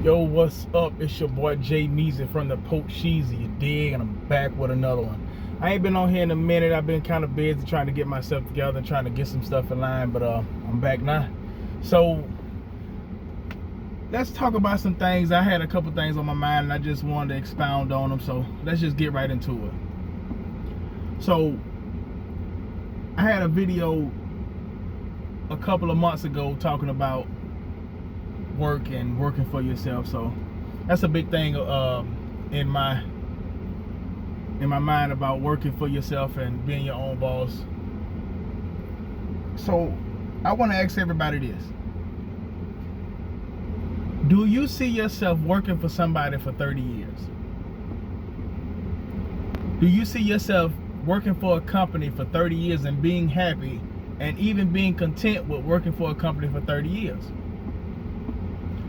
Yo, what's up? It's your boy Jay Meezy from the Poke Sheezy, you dig? And I'm back with another one. I ain't been on here in a minute. I've been kind of busy trying to get myself together and trying to get some stuff in line, but I'm back now. So let's talk about some things. I had a couple things on my mind and I just wanted to expound on them, so let's just get right into it. So I had a video a couple of months ago talking about work and working for yourself. So that's a big thing in my mind about working for yourself and being your own boss. So I want to ask everybody this: do you see yourself working for somebody for 30 years? Do you see yourself working for a company for 30 years and being happy and even being content with working for a company for 30 years?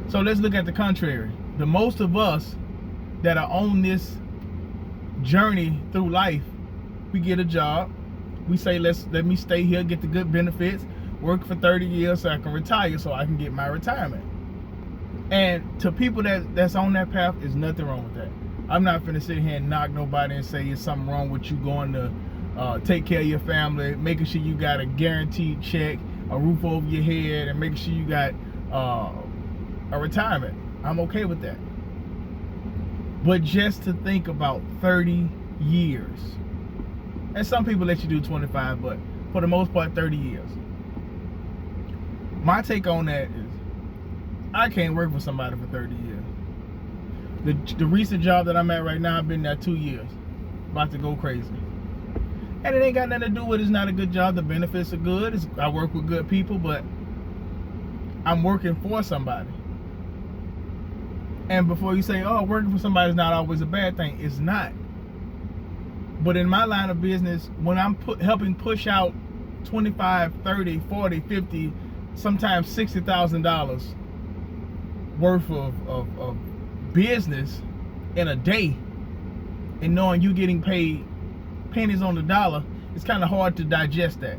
So let's look at the contrary. The most of us that are on this journey through life, we get a job. We say, let me stay here, get the good benefits, work for 30 years so I can retire, so I can get my retirement. And to people that's on that path, there's nothing wrong with that. I'm not finna sit here and knock nobody and say it's something wrong with you going to take care of your family, making sure you got a guaranteed check, a roof over your head, and making sure you got a retirement. I'm okay with that. But just to think about 30 years, and some people let you do 25, but for the most part 30 years. My take on that is I can't work for somebody for 30 years. The recent job that I'm at right now, I've been there 2 years, about to go crazy, and it ain't got nothing to do with it's not a good job. The benefits are good. I work with good people, but I'm working for somebody. And before you say, oh, working for somebody is not always a bad thing, it's not. But in my line of business, when I'm helping push out $25, $30, $40, $50, sometimes $60,000 worth of business in a day, and knowing you getting paid pennies on the dollar, it's kind of hard to digest that.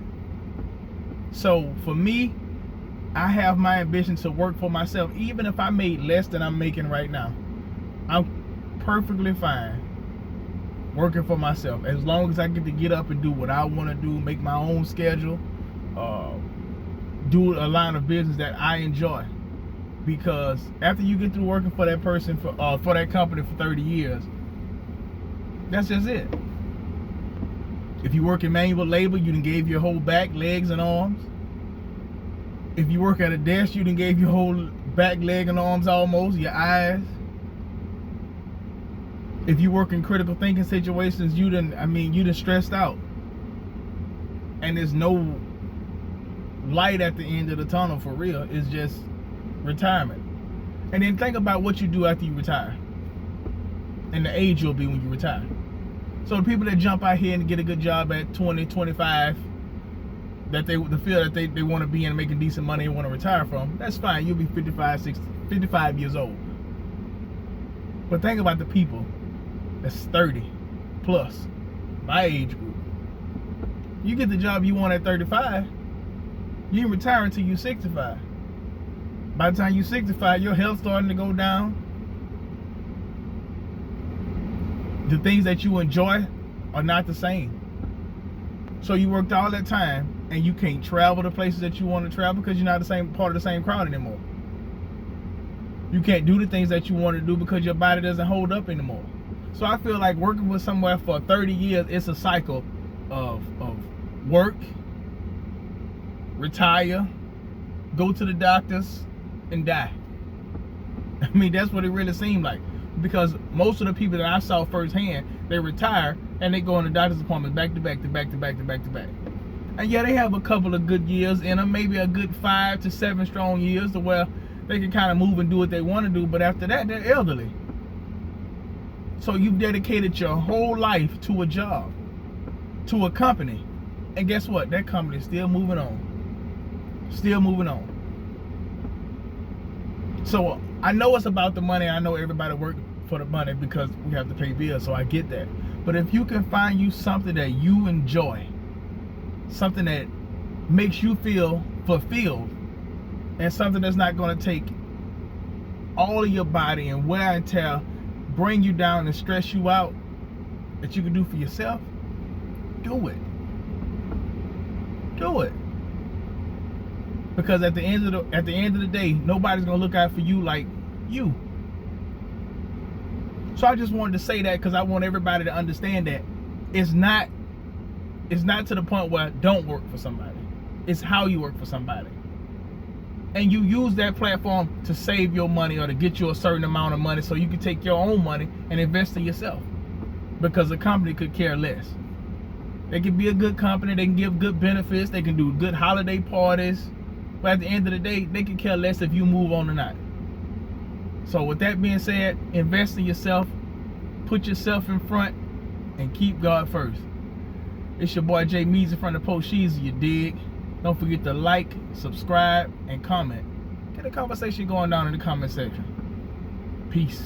So for me, I have my ambition to work for myself. Even if I made less than I'm making right now, I'm perfectly fine working for myself, as long as I get to get up and do what I want to do, make my own schedule, do a line of business that I enjoy. Because after you get through working for that person, for that company for 30 years, that's just it. If you work in manual labor, you done gave your whole back, legs, and arms. If you work at a desk, you done gave your whole back, leg, and arms almost, your eyes. If you work in critical thinking situations, you done stressed out. And there's no light at the end of the tunnel for real. It's just retirement. And then think about what you do after you retire and the age you'll be when you retire. So the people that jump out here and get a good job at 20, 25, the field that they want to be in, making decent money and want to retire from, that's fine. You'll be 55, 60, 55 years old. But think about the people that's 30 plus, my age group. You get the job you want at 35, you ain't retire until you're 65. By the time you're 65, your health starting to go down. The things that you enjoy are not the same. So you worked all that time and you can't travel to places that you want to travel because you're not the same part of the same crowd anymore. You can't do the things that you want to do because your body doesn't hold up anymore. So I feel like working with somewhere for 30 years, it's a cycle of work, retire, go to the doctors, and die. I mean, that's what it really seemed like. Because most of the people that I saw firsthand, they retire and they go on the doctor's appointments back to back to back to back to back to back. And yeah, they have a couple of good years in them, maybe a good 5 to 7 strong years to where they can kind of move and do what they want to do. But after that, they're elderly. So you've dedicated your whole life to a job, to a company. And guess what? That company is still moving on. Still moving on. So I know it's about the money. I know everybody works for the money because we have to pay bills, so I get that. But if you can find you something that you enjoy, something that makes you feel fulfilled, and something that's not going to take all of your body and wear and tear, bring you down and stress you out, that you can do for yourself, do it. Do it. Because at the end of the day, nobody's gonna look out for you like you. So I just wanted to say that because I want everybody to understand that it's not to the point where don't work for somebody. It's how you work for somebody. And you use that platform to save your money or to get you a certain amount of money so you can take your own money and invest in yourself. Because the company could care less. They can be a good company, they can give good benefits, they can do good holiday parties, but at the end of the day, they can care less if you move on or not. So with that being said, invest in yourself, put yourself in front, and keep God first. It's your boy Jay Meezy from the Post Sheezy, you dig? Don't forget to like, subscribe, and comment. Get a conversation going down in the comment section. Peace.